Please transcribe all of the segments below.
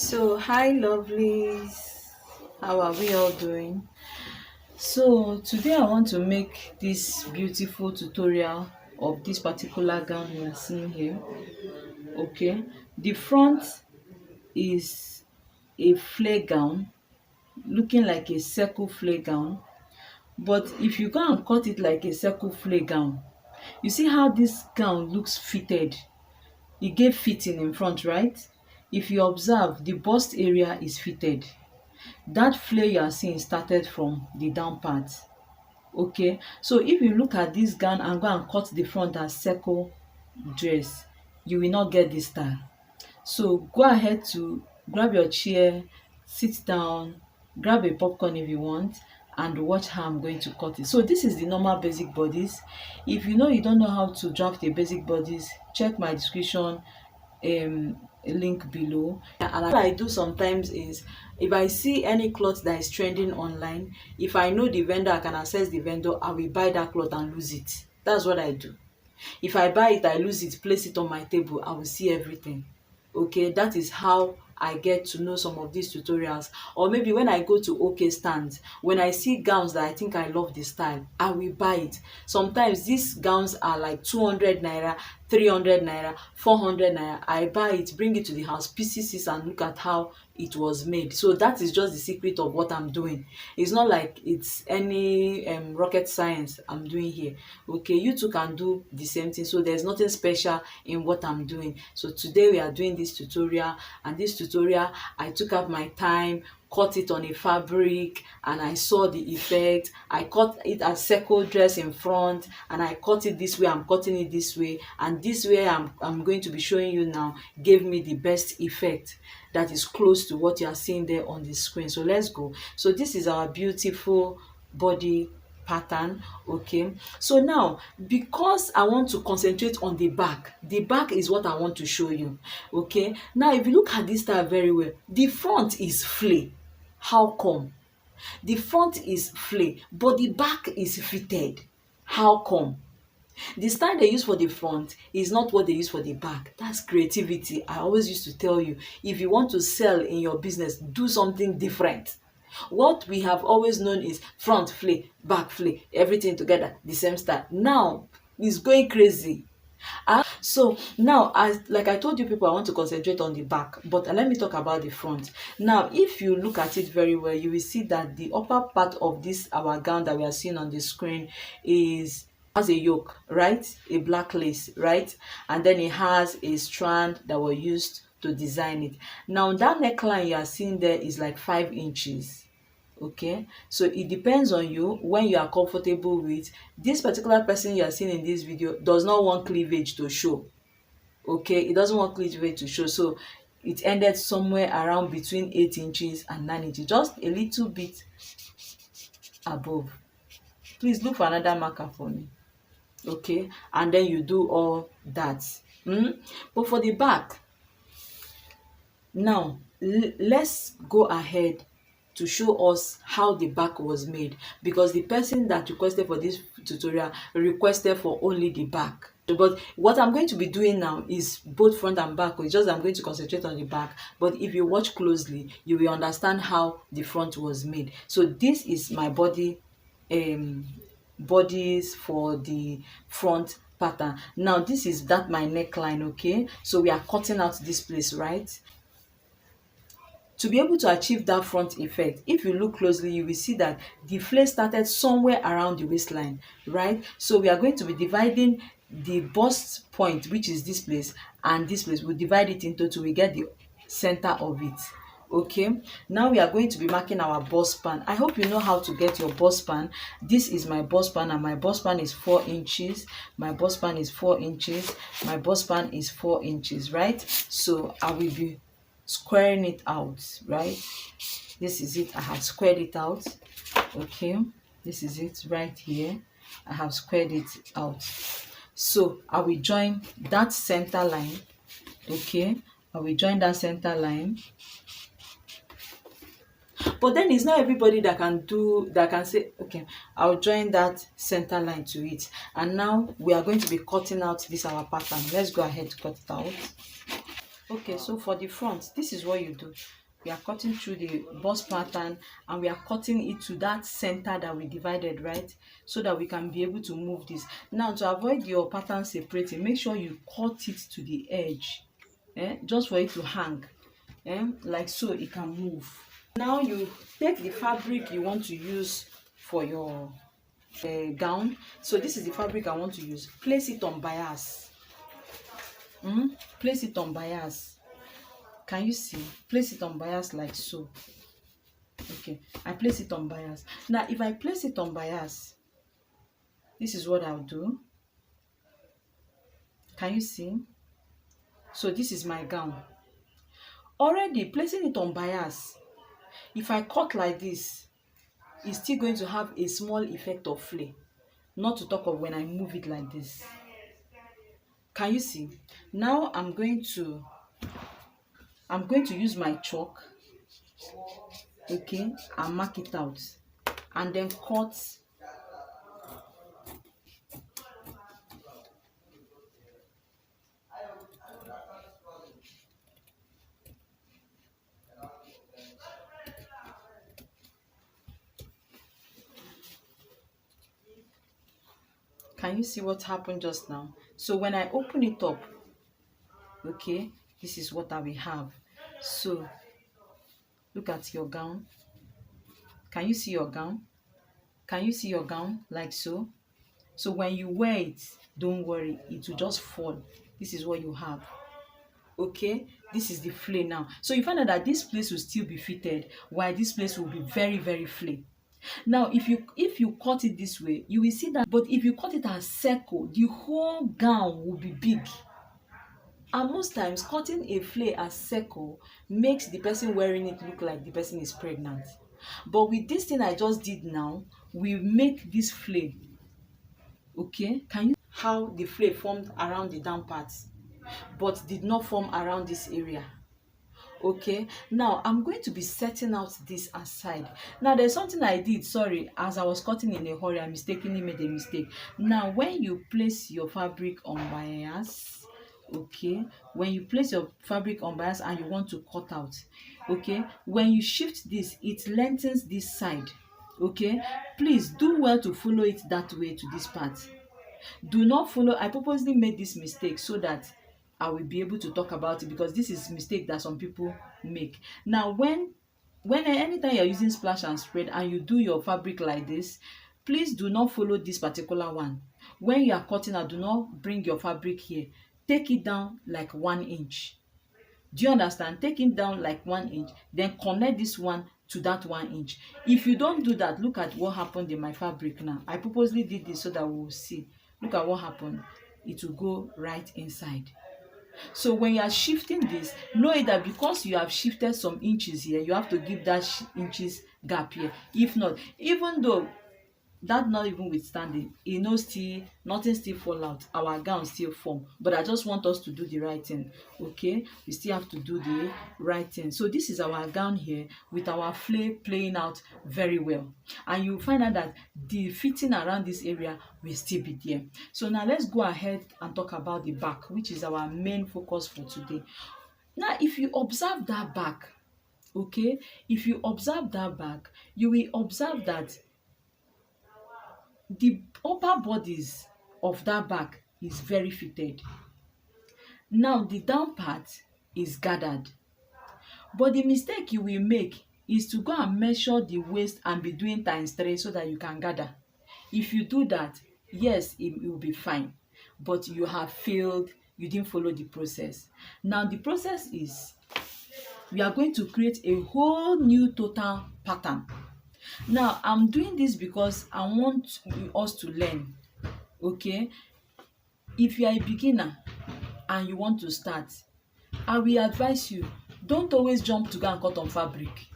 So, hi lovelies, how are we all doing? So, today I want to make this beautiful tutorial of this particular gown you are seeing here. Okay, the front is a flare gown, looking like a circle flare gown. But if you go and cut it like a circle flare gown, you see how this gown looks fitted. E get fitting in front, right? If you observe, the bust area is fitted. That flare you are seeing started from the down part. Okay, so if you look at this gown and go and cut the front as circle dress, you will not get this style. So go ahead to grab your chair, sit down, grab a popcorn if you want, and watch how I'm going to cut it. So this is the normal basic bodies. If you know you don't know how to draft a basic bodies, check my description link below. And what I do sometimes is, if I see any cloth that is trending online, if I know the vendor, I can access the vendor, I will buy that cloth and lose it. That's what I do. If I buy it, I lose it, place it on my table, I will see everything. Okay, that is how I get to know some of these tutorials. Or maybe when I go to OK stands, when I see gowns that I think I love the style, I will buy it. Sometimes these gowns are like 200 naira, 300 naira, 400 naira. I buy it, bring it to the house, pieces it, and look at how it was made. So that is just the secret of what I'm doing. It's not like it's any rocket science I'm doing here. Okay, you too can do the same thing. So there's nothing special in what I'm doing. So today we are doing this tutorial, and this tutorial I took up my time, cut it on a fabric, and I saw the effect. I cut it as circle dress in front, and I cut it this way, I'm cutting it this way, and this way I'm going to be showing you now gave me the best effect that is close to what you are seeing there on the screen. So let's go. So this is our beautiful body pattern. Okay, so now, because I want to concentrate on the back is what I want to show you. Okay, now if you look at this style very well, the front is flay. How come? The front is flay but the back is fitted. How come? The style they use for the front is not what they use for the back. That's creativity. I always used to tell you, if you want to sell in your business, do something different. What we have always known is front flay, back flay, everything together, the same style. Now it's going crazy. So now, as like I told you people, I want to concentrate on the back, but let me talk about the front. Now if you look at it very well, you will see that the upper part of this our gown that we are seeing on the screen is has a yoke, right? A black lace, right? And then it has a strand that were used to design it. Now that neckline you are seeing there is like 5 inches. Okay, so it depends on you when you are comfortable with. This particular person you are seeing in this video does not want cleavage to show. Okay, it doesn't want cleavage to show, so it ended somewhere around between 8 inches and 9 inches, just a little bit above. Please look for another marker for me. Okay, and then you do all that. But for the back, now let's go ahead to show us how the back was made, because the person that requested for this tutorial requested for only the back. But what I'm going to be doing now is both front and back. It's just I'm going to concentrate on the back, but if you watch closely you will understand how the front was made. So this is my bodies for the front pattern. Now this is that my neckline. Okay, so we are cutting out this place, right? To be able to achieve that front effect, if you look closely you will see that the flare started somewhere around the waistline, right? So we are going to be dividing the bust point, which is this place, and this place. We'll divide it into two, we get the center of it. Okay, now we are going to be marking our bust span. I hope you know how to get your bust span. This is my bust span, and my bust span is 4 inches. My bust span is 4 inches. My bust span is 4 inches, right? So I will be squaring it out, right? This is it. I have squared it out. Okay, this is it right here. I have squared it out. So I will join that center line. Okay, I will join that center line. But then it's not everybody that can say, okay, I'll join that center line to it. And now we are going to be cutting out this our pattern. Let's go ahead to cut it out. Okay, so for the front, this is what you do. We are cutting through the bust pattern, and we are cutting it to that center that we divided, right? So that we can be able to move this. Now, to avoid your pattern separating, make sure you cut it to the edge, just for it to hang, like so it can move. Now you take the fabric you want to use for your gown. So this is the fabric I want to use. Place it on bias. Place it on bias. Can you see? Place it on bias like so. Okay, I place it on bias. Now if I place it on bias, this is what I'll do. Can you see? So this is my gown. Already placing it on bias, if I cut like this, it's still going to have a small effect of flare, not to talk of when I move it like this. Can you see? Now I'm going to use my chalk, okay, and mark it out, and then cut. Can you see what happened just now? So when I open it up, okay, this is what I will have. So look at your gown. Can you see your gown? Can you see your gown like so? So when you wear it, don't worry, it will just fall. This is what you have. Okay, this is the flare now. So you find out that this place will still be fitted, while this place will be very, very flare. Now if you cut it this way, you will see that. But if you cut it as circle, the whole gown will be big. And most times cutting a flare as circle makes the person wearing it look like the person is pregnant. But with this thing I just did now, we make this flare. Okay, can you how the flare formed around the down part but did not form around this area? Okay, now I'm going to be setting out this aside. Now there's something I did, sorry, as I was cutting in a hurry, I mistakenly made a mistake. Now when you place your fabric on bias, okay, when you place your fabric on bias and you want to cut out, okay, when you shift this, it lengthens this side. Okay, please do well to follow it that way to this part. Do not follow. I purposely made this mistake so that I will be able to talk about it, because this is mistake that some people make. Now when anytime you're using splash and spread and you do your fabric like this, please do not follow this particular one. When you are cutting out, do not bring your fabric here. Take it down like 1 inch. Do you understand? Take it down like 1 inch, then connect this one to that 1 inch. If you don't do that, look at what happened in my fabric now. I purposely did this so that we will see. Look at what happened. It will go right inside. So when you are shifting this, know that because you have shifted some inches here, you have to give that inches gap here. If not, even though that not even withstanding, e no still, nothing still fall out, our gown still form. But I just want us to do the right thing. Okay, we still have to do the right thing. So this is our gown here with our flare playing out very well, and you find out that the fitting around this area will still be there. So now let's go ahead and talk about the back, which is our main focus for today. Now if you observe that back, okay, if you observe that back, you will observe that the upper bodies of that back is very fitted. Now the down part is gathered. But the mistake you will make is to go and measure the waist and be doing ×3 so that you can gather. If you do that, yes, it will be fine, but you have failed. You didn't follow the process. Now the process is, we are going to create a whole new total pattern. Now I'm doing this because I want us to learn. Okay, if you are a beginner and you want to start, I will advise you, don't always jump to go and cut on fabric.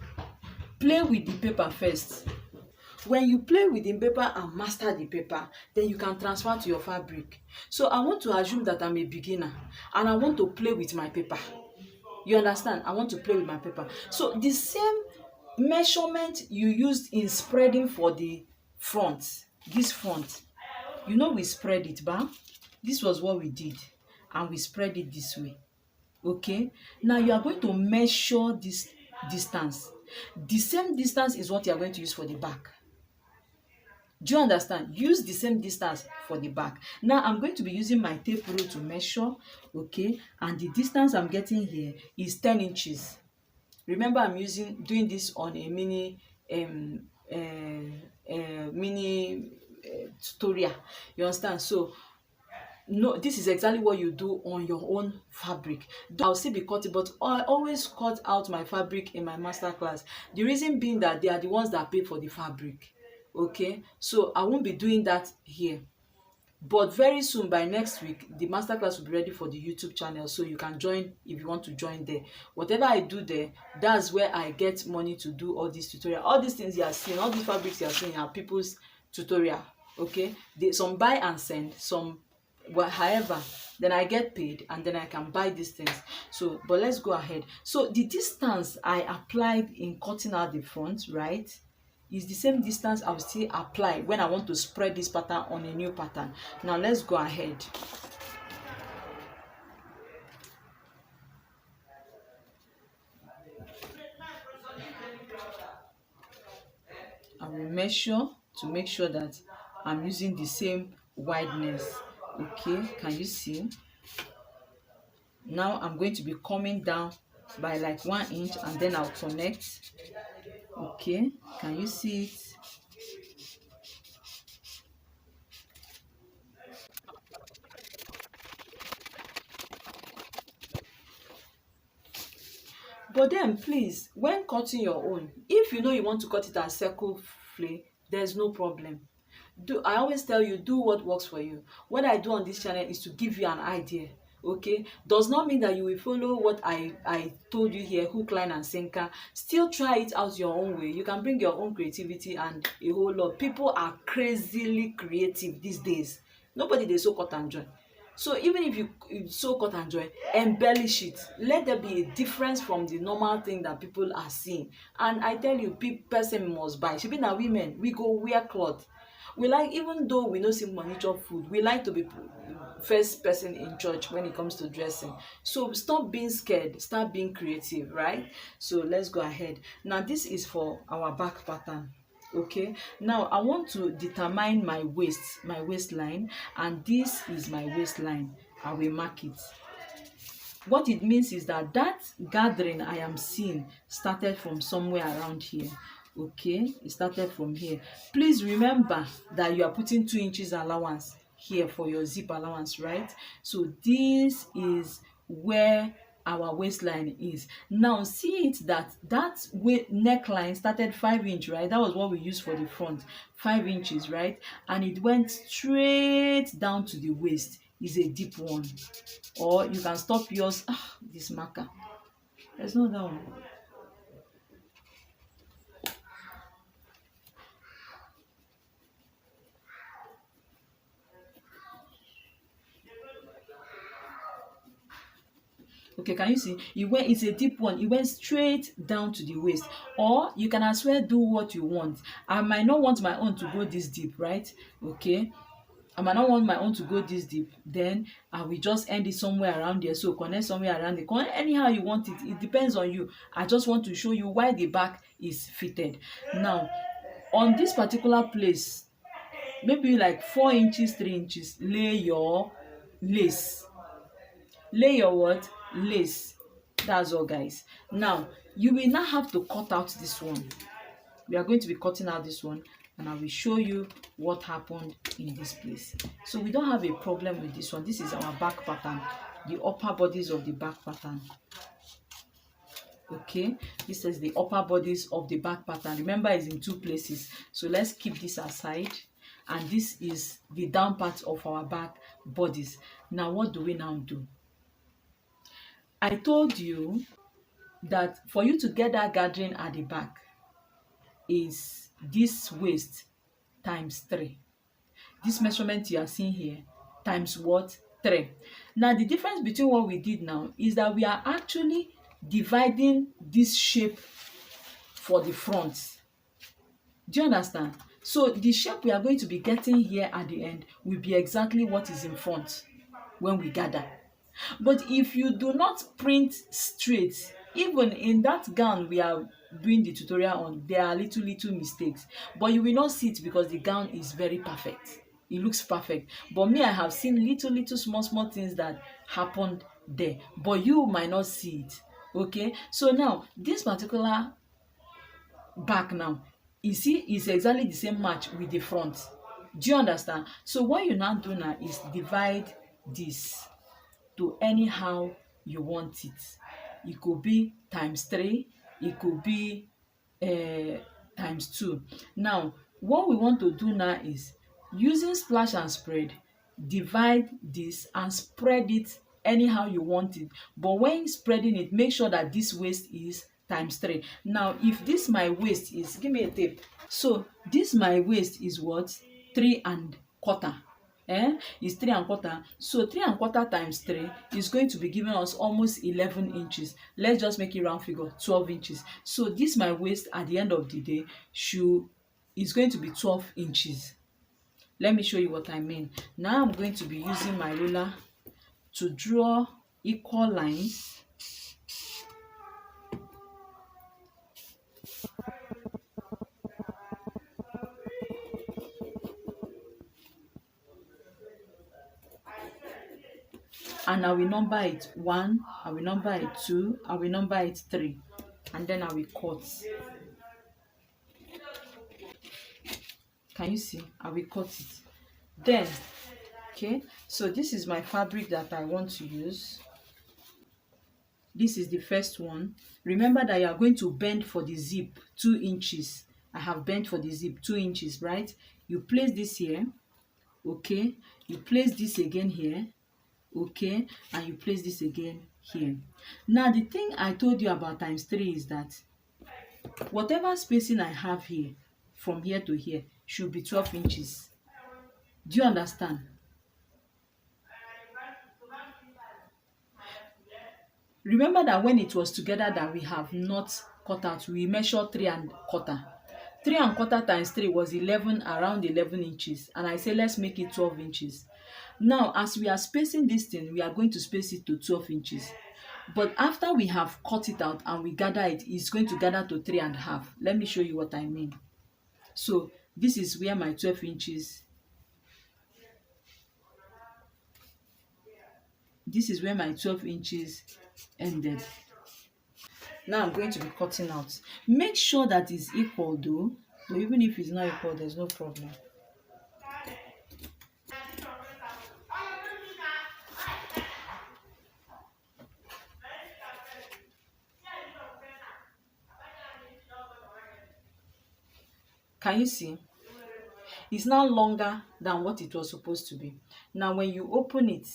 Play with the paper first. When you play with the paper and master the paper, then you can transfer to your fabric. So I want to assume that I'm a beginner and I want to play with my paper. You understand? I want to play with my paper. So the same measurement you used in spreading for the front, this front, you know, we spread it, but this was what we did, and we spread it this way. Okay, now you are going to measure this distance. The same distance is what you are going to use for the back. Do you understand? Use the same distance for the back. Now I'm going to be using my tape rule to measure, okay, and the distance I'm getting here is 10 inches. Remember, I'm doing this on a mini tutorial. You understand? So no, this is exactly what you do on your own fabric. I'll still be cutting, but I always cut out my fabric in my master class. The reason being that they are the ones that pay for the fabric. Okay, so I won't be doing that here. But very soon, by next week, the masterclass will be ready for the YouTube channel, so you can join if you want to join there. Whatever I do there, that's where I get money to do all these tutorial. All these things you are seeing, all these fabrics you are seeing are people's tutorial. Okay, some buy and send, some well, however, then I get paid and then I can buy these things. So but let's go ahead. So the distance I applied in cutting out the front, right, is the same distance I will still apply when I want to spread this pattern on a new pattern. Now let's go ahead. I will measure to make sure that I'm using the same wideness. Okay, can you see? Now I'm going to be coming down by like 1 inch and then I'll connect. Okay, can you see it? But then please, when cutting your own, if you know you want to cut it as circle flay, there's no problem. I always tell you, do what works for you. What I do on this channel is to give you an idea. Okay, does not mean that you will follow what I told you here, hook, line and sinker. Still try it out your own way. You can bring your own creativity and a whole lot. People are crazily creative these days. Nobody dey sew cut and join. So even if you sew cut and join, embellish it. Let there be a difference from the normal thing that people are seeing. And I tell you, person must buy. Shebi na women, we go wear cloth. We like, even though we no see money chop food, we like to be first person in church when it comes to dressing. So stop being scared, start being creative, right? So let's go ahead. Now this is for our back pattern. Okay, now I want to determine my waistline, and this is my waistline. I will mark it. What it means is that gathering I am seeing started from somewhere around here. Okay, it started from here. Please remember that you are putting 2 inches allowance here for your zip allowance, right? So this is where our waistline is. Now see it that neckline started 5 inch, right? That was what we used for the front, 5 inches, right? And it went straight down to the waist. Is a deep one. Or you can stop yours. This marker, there's no that one. Okay, can you see? It's a deep one. It went straight down to the waist. Or you can as well do what you want. I might not want my own to go this deep, right? Okay, I might not want my own to go this deep. Then I will just end it somewhere around there. So connect somewhere around the corner. Anyhow you want it. It depends on you. I just want to show you why the back is fitted. Now, on this particular place, maybe like 4 inches, 3 inches, lay your lace. Lay your what? Lace. That's all, guys. Now you will now have to cut out this one. We are going to be cutting out this one, and I will show you what happened in this place. So we don't have a problem with this one. This is our back pattern, the upper bodies of the back pattern. Okay, this is the upper bodies of the back pattern. Remember, it's in 2 places. So let's keep this aside, and this is the down part of our back bodies. Now what do we now do? I told you that for you to get that gathering at the back is this waist times 3. This measurement you are seeing here times what? 3. Now the difference between what we did now is that we are actually dividing this shape for the front. Do you understand? So the shape we are going to be getting here at the end will be exactly what is in front when we gather. But if you do not print straight, even in that gown we are doing the tutorial on, there are little mistakes, but you will not see it because the gown is very perfect. It looks perfect. But me, I have seen little small things that happened there, but you might not see it. Okay, so now this particular back now, you see, is exactly the same match with the front. Do you understand? So what you now do now is divide this to anyhow you want it. It could be times 3, it could be times 2. Now what we want to do now is using splash and spread, divide this and spread it anyhow you want it. But when spreading it, make sure that this waist is times 3. Now if this my waist is, give me a tape. So this my waist is what? 3 and quarter. Is 3 and quarter. So 3 and quarter times 3 is going to be giving us almost 11 inches. Let's just make it round figure, 12 inches. So this my waist at the end of the day is going to be 12 inches. Let me show you what I mean. Now I'm going to be using my ruler to draw equal lines. And I will number it 1, I will number it 2, I will number it 3, and then I will cut. Can you see? I will cut it. Then, okay, so this is my fabric that I want to use. This is the first one. Remember that you are going to bend for the zip 2 inches. I have bent for the zip 2 inches, right? You place this here, okay? You place this again here, okay? And you place this again here. Now the thing I told you about times 3 is that whatever spacing I have here, from here to here, should be 12 inches. Do you understand? Remember that when it was together that we have not cut out, we measured 3 and quarter. 3 and quarter times 3 was 11, around 11 inches. And I say, let's make it 12 inches. Now, as we are spacing this thing, we are going to space it to 12 inches. But after we have cut it out and we gather it, it's going to gather to 3.5. Let me show you what I mean. So this is where my 12 inches, this is where my 12 inches ended. Now I'm going to be cutting out. Make sure that it's equal though. So even if it's not equal, there's no problem. Can you see? It's now longer than what it was supposed to be. Now when you open it,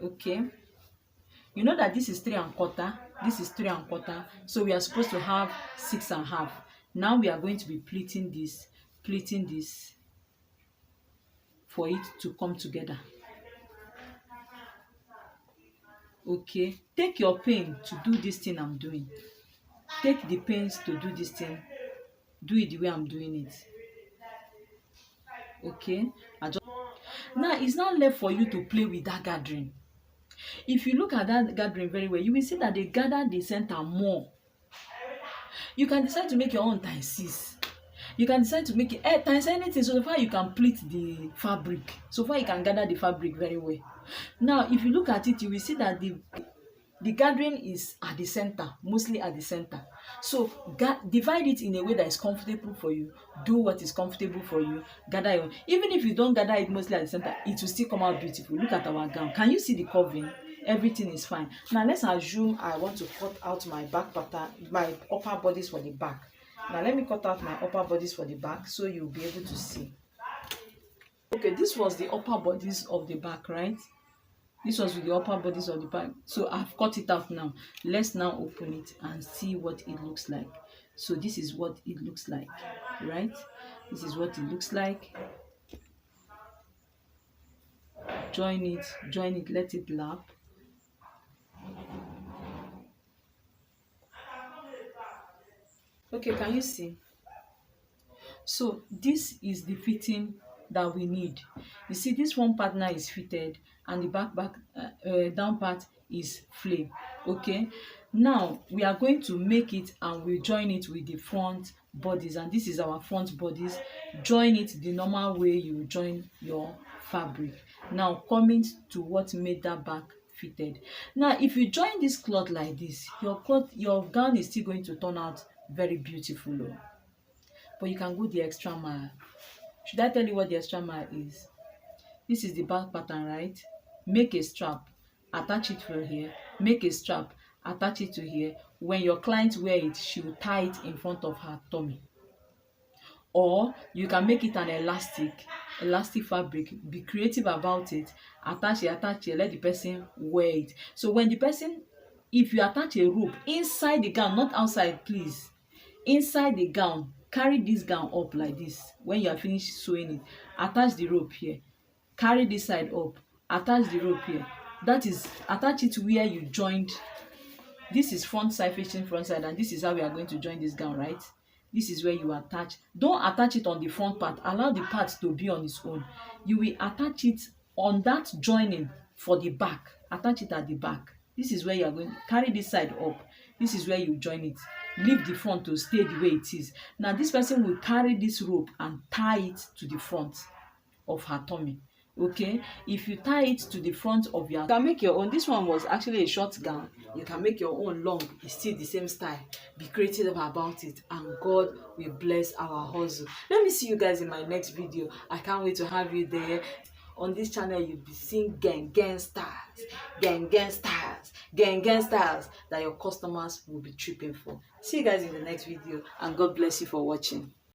okay, you know that this is 3 and quarter, this is 3 and quarter, so we are supposed to have 6.5. Now we are going to be pleating this for it to come together. Okay, take your pain to do this thing I'm doing. Take the pains to do this thing. Do it the way I'm doing it. Okay, now it's not left for you to play with that gathering. If you look at that gathering very well, you will see that they gather the center more. You can decide to make your own times 6. You can decide to make it times anything, so far you can pleat the fabric, so far you can gather the fabric very well. Now if you look at it, you will see that the gathering is at the center, mostly at the center. So divide it in a way that is comfortable for you. Do what is comfortable for you. Gather your, even if you don't gather it mostly at the center, it will still come out beautiful. Look at our gown. Can you see the curving? Everything is fine. Now let's assume I want to cut out my back pattern, my upper bodice for the back. Now let me cut out my upper bodice for the back so you'll be able to see. Okay, this was the upper bodice of the back, right? This was with the upper bodies of the back. So I've cut it out now. Let's now open it and see what it looks like. So this is what it looks like, right? This is what it looks like. Join it, let it lap. Okay, can you see? So this is the fitting that we need. You see, this front part now is fitted and the back down part is flame. Okay, now we are going to make it and we join it with the front bodies, and this is our front bodies. Join it the normal way you join your fabric. Now coming to what made that back fitted. Now if you join this cloth like this, your gown is still going to turn out very beautiful oh. But you can go the extra mile. Should I tell you what the extra mile is? This is the back pattern, right? Make a strap, attach it from here, make a strap, attach it to here. When your client wear it, she will tie it in front of her tummy. Or you can make it an elastic fabric. Be creative about it. Attach it, let the person wear it. So when the person, if you attach a rope inside the gown, not outside, please, inside the gown, carry this gown up like this. When you are finished sewing it, attach the rope here, carry this side up, attach the rope here. That is, attach it where you joined. This is front side facing front side, and this is how we are going to join this gown, right? This is where you attach. Don't attach it on the front part, allow the part to be on its own. You will attach it on that joining for the back. Attach it at the back. This is where you are going to carry this side up. This is where you join it. Leave the front to stay the way it is. Now this person will carry this rope and tie it to the front of her tummy. Okay, if you tie it to the front of your, you can make your own. This one was actually a short gown. You can make your own long. It's still the same style. Be creative about it, and God will bless our hustle. Let me see you guys in my next video. I can't wait to have you there. On this channel, you'll be seeing gang styles that your customers will be tripping for. See you guys in the next video, and God bless you for watching.